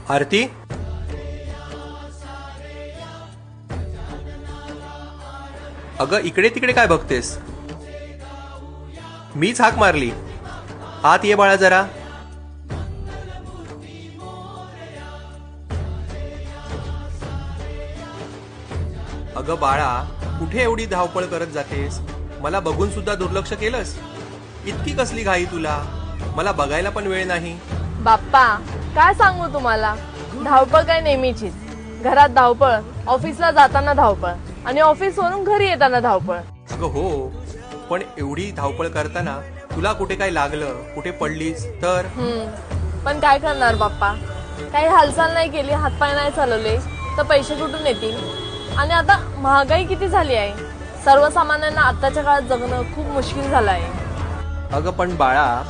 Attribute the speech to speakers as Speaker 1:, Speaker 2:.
Speaker 1: आरती, अगं इकडे तिकडे काय बघतेस? मीच हाक मारली. आत ये बाळा जरा. अगं बाळा, कुठे एवढी धावपळ करत जातेस? मला बघून सुद्धा दुर्लक्ष केलंस. इतकी कसली घाई तुला? मला बघायला पण वेळ नाही.
Speaker 2: बाप्पा, काय सांगू तुम्हाला, धावपळ काय नेहमीचीच. घरात धावपळ, ऑफिसला जाताना धावपळ आणि ऑफिसवरून घरी येताना धावपळ.
Speaker 1: अगं हो, पण एवढी धावपळ करताना तुला कुठे काय लागलं, कुठे पडलीस तर?
Speaker 2: पण काय करणार बाप्पा, काही हालचाल नाही केली, हातपाय नाही चालवले तर पैसे कुठून येतील? आणि आता महागाई किती झाली आहे. सर्वसामान्यांना आताच्या काळात जगणं खूप मुश्किल झालं आहे.
Speaker 1: अगं पण बाळा,